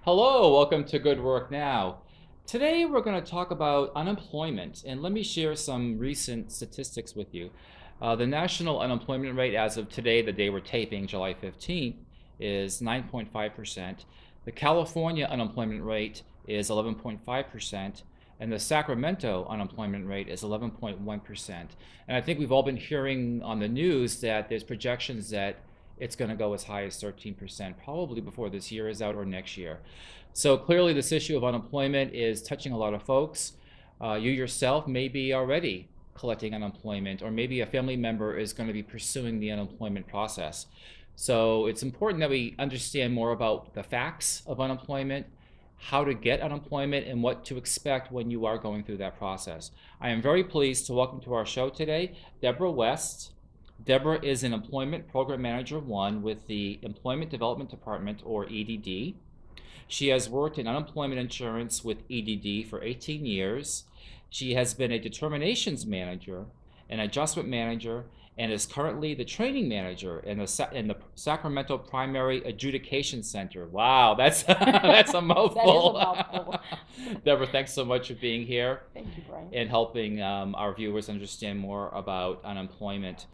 Hello, welcome to Good Work Now. Today we're going to talk about unemployment, and let me share some recent statistics with you. The national unemployment rate as of today, the day we're taping, July 15th, is 9.5%. The California unemployment rate is 11.5%, and the Sacramento unemployment rate is 11.1%. And I think we've all been hearing on the news that there's projections that it's going to go as high as 13%, probably before this year is out or next year. So clearly this issue of unemployment is touching a lot of folks. You yourself may be already collecting unemployment, or maybe a family member is going to be pursuing the unemployment process. So it's important that we understand more about the facts of unemployment, how to get unemployment, and what to expect when you are going through that process. I am very pleased to welcome to our show today Deborah West. Deborah is an Employment Program Manager 1 with the Employment Development Department, or EDD. She has worked in unemployment insurance with EDD for 18 years. She has been a determinations manager, an adjustment manager, and is currently the training manager in the Sacramento Primary Adjudication Center. Wow, that's that's a mouthful. That is a mouthful. Deborah, thanks so much for being here. Thank you, Brian. And helping our viewers understand more about unemployment.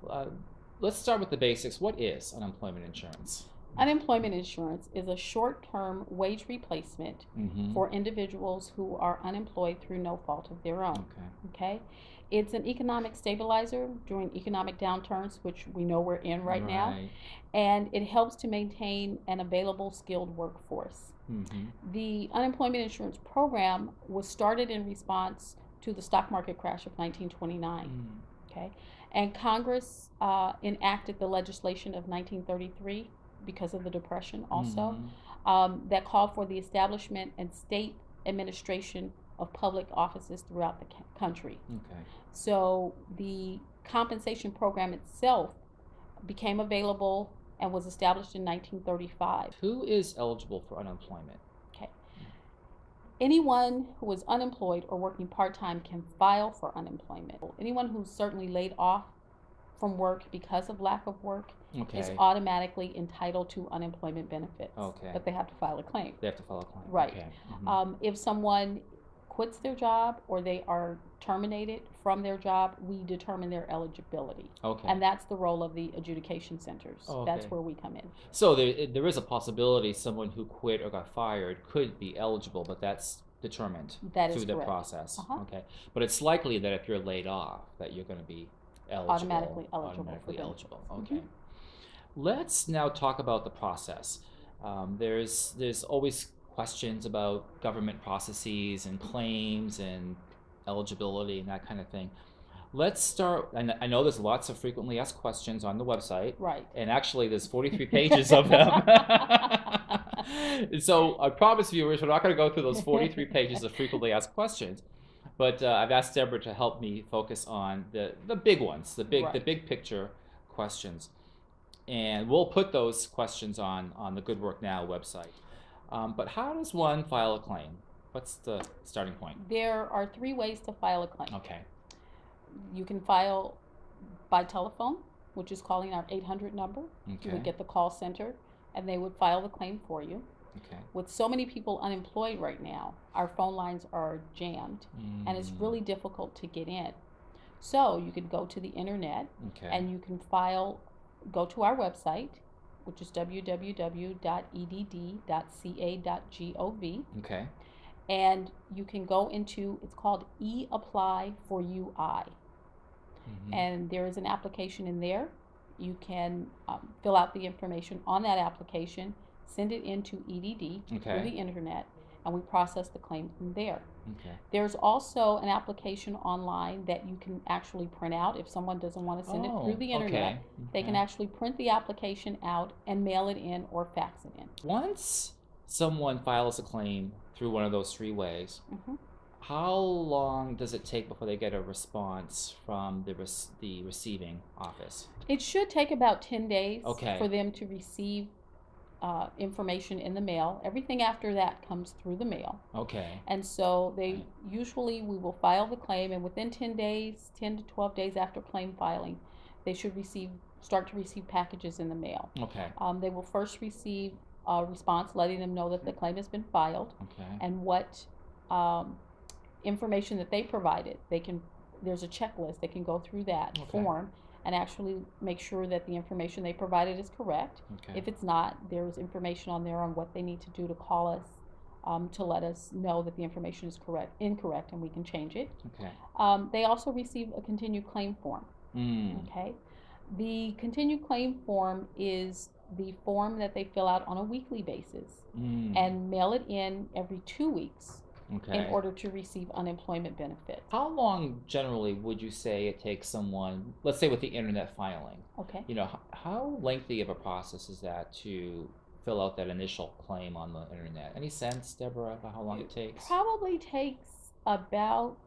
Let's start with the basics. What is unemployment insurance? Unemployment insurance is a short-term wage replacement Mm-hmm. for individuals who are unemployed through no fault of their own. Okay? It's an economic stabilizer during economic downturns, which we know we're in right now, and it helps to maintain an available skilled workforce. Mm-hmm. The unemployment insurance program was started in response to the stock market crash of 1929. Mm. Okay, and Congress enacted the legislation of 1933 because of the Depression also, that called for the establishment and state administration of public offices throughout the country. Okay. So the compensation program itself became available and was established in 1935. Who is eligible for unemployment? Okay. Anyone who is unemployed or working part-time can file for unemployment. Anyone who's certainly laid off from work because of lack of work is automatically entitled to unemployment benefits. Okay. But they have to file a claim. They have to file a claim. Right. Okay. Mm-hmm. If someone quits their job or they are terminated from their job, we determine their eligibility. Okay. And that's the role of the adjudication centers. Okay. That's where we come in. So there is a possibility someone who quit or got fired could be eligible, but that's determined through the process. Okay. But it's likely that if you're laid off, that you're going to be eligible. Automatically eligible. Okay. Mm-hmm. Let's now talk about the process. There's always questions about government processes and claims and eligibility and that kind of thing. Let's start, and I know there's lots of frequently asked questions on the website. Right. And actually there's 43 pages of them. So I promise viewers, we're not going to go through those 43 pages of frequently asked questions. But I've asked Deborah to help me focus on the big ones, the big picture questions. And we'll put those questions on the Good Work Now website. But how does one file a claim? What's the starting point? There are 3 ways to file a claim. Okay. You can file by telephone, which is calling our 800 number. Okay. You would get the call center, and they would file the claim for you. Okay. With so many people unemployed right now, our phone lines are jammed, and it's really difficult to get in. So you could go to the internet, and you can go to our website, which is www.edd.ca.gov. Okay. And you can go into, it's called e-apply for UI. Mm-hmm. And there is an application in there. You can fill out the information on that application, send it into EDD through the internet, and we process the claim from there. Okay. There's also an application online that you can actually print out. If someone doesn't want to send it through the internet, they can actually print the application out and mail it in or fax it in. Once someone files a claim through one of those 3 ways, how long does it take before they get a response from the receiving office? It should take about 10 days for them to receive information in the mail. Everything after that comes through the mail. Okay. And so we will file the claim, and within 10 days, 10 to 12 days after claim filing, they should start to receive packages in the mail. Okay. They will first receive response letting them know that the claim has been filed Okay. and what information that they provided. There's a checklist. They can go through that form and actually make sure that the information they provided is correct. Okay. If it's not, there's information on there on what they need to do to call us to let us know that the information is incorrect, and we can change it. Okay. They also receive a continued claim form. Okay. The continued claim form is the form that they fill out on a weekly basis and mail it in every 2 weeks. Okay. In order to receive unemployment benefits. How long generally would you say it takes someone, let's say with the internet filing? Okay. You know, how lengthy of a process is that to fill out that initial claim on the internet? Any sense, Deborah, about how long it takes? Probably takes about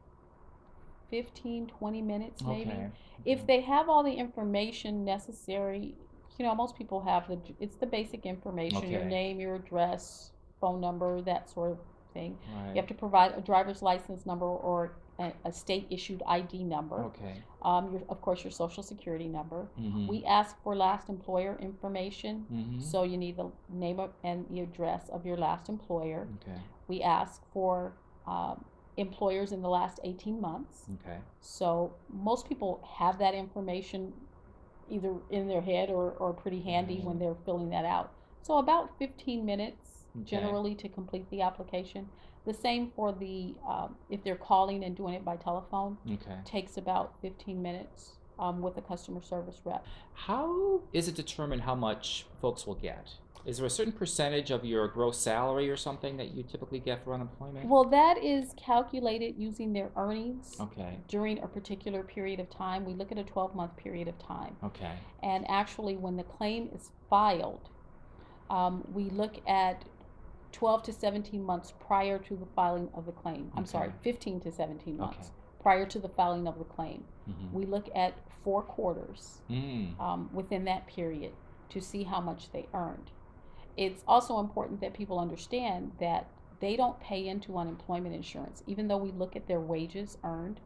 15, 20 minutes maybe. Okay. If they have all the information necessary, you know, most people have it's the basic information, your name, your address, phone number, that sort of thing. Right. You have to provide a driver's license number or a state issued ID number. Okay. Of course, your social security number. We ask for last employer information, so you need the name and the address of your last employer. Okay. We ask for employers in the last 18 months. Okay. So most people have that information either in their head or pretty handy when they're filling that out. So about 15 minutes generally to complete the application. The same for the if they're calling and doing it by telephone. Takes about 15 minutes with a customer service rep. How is it determined how much folks will get? Is there a certain percentage of your gross salary or something that you typically get for unemployment? Well, that is calculated using their earnings during a particular period of time. We look at a 12-month period of time. Okay. And actually, when the claim is filed, we look at 12 to 17 months prior to the filing of the claim. I'm sorry, 15 to 17 months prior to the filing of the claim. We look at 4 quarters within that period to see how much they earned. It's also important that people understand that they don't pay into unemployment insurance. Even though we look at their wages earned,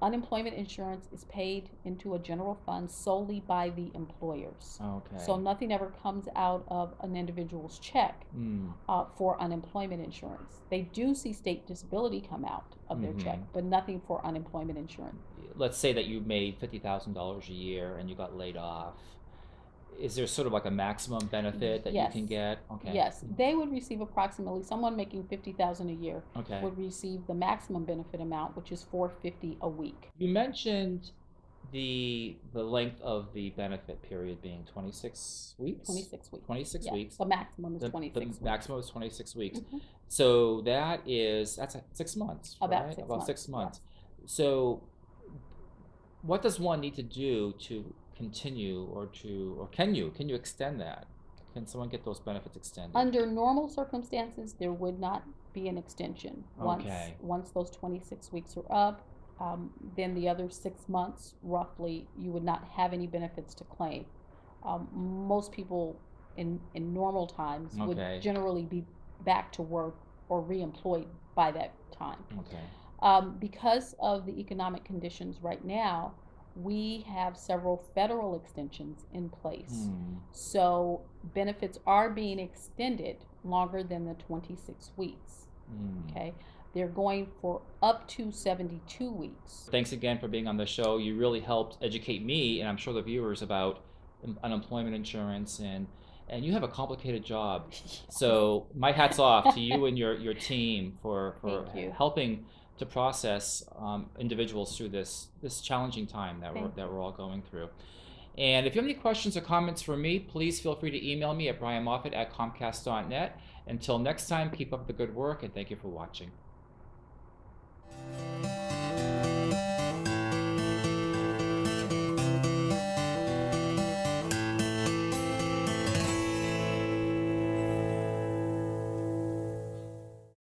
unemployment insurance is paid into a general fund solely by the employers. So nothing ever comes out of an individual's check for unemployment insurance. They do see state disability come out of their check, but nothing for unemployment insurance. Let's say that you made $50,000 a year and you got laid off. Is there sort of like a maximum benefit that you can get? Yes, they would receive approximately, someone making $50,000 a year would receive the maximum benefit amount, which is $450 a week. You mentioned the length of the benefit period being 26 weeks? 26 weeks. 26 weeks. The maximum is 26 weeks. The maximum is 26 weeks. So that's 6 months, About right? 6 About months. 6 months. So what does one need to do to continue or can you extend that? Can someone get those benefits extended? Under normal circumstances, there would not be an extension. Once those 26 weeks are up, then the other 6 months, roughly, you would not have any benefits to claim. Most people in normal times would generally be back to work or reemployed by that time. Because of the economic conditions right now, we have several federal extensions in place. So benefits are being extended longer than the 26 weeks. They're going for up to 72 weeks. Thanks again for being on the show. You really helped educate me, and I'm sure the viewers, about unemployment insurance, and you have a complicated job. So my hat's off to you and your team for helping to process individuals through this challenging time that we're all going through. And if you have any questions or comments for me, please feel free to email me at brianmoffitt@comcast.net. Until next time, keep up the good work, and thank you for watching.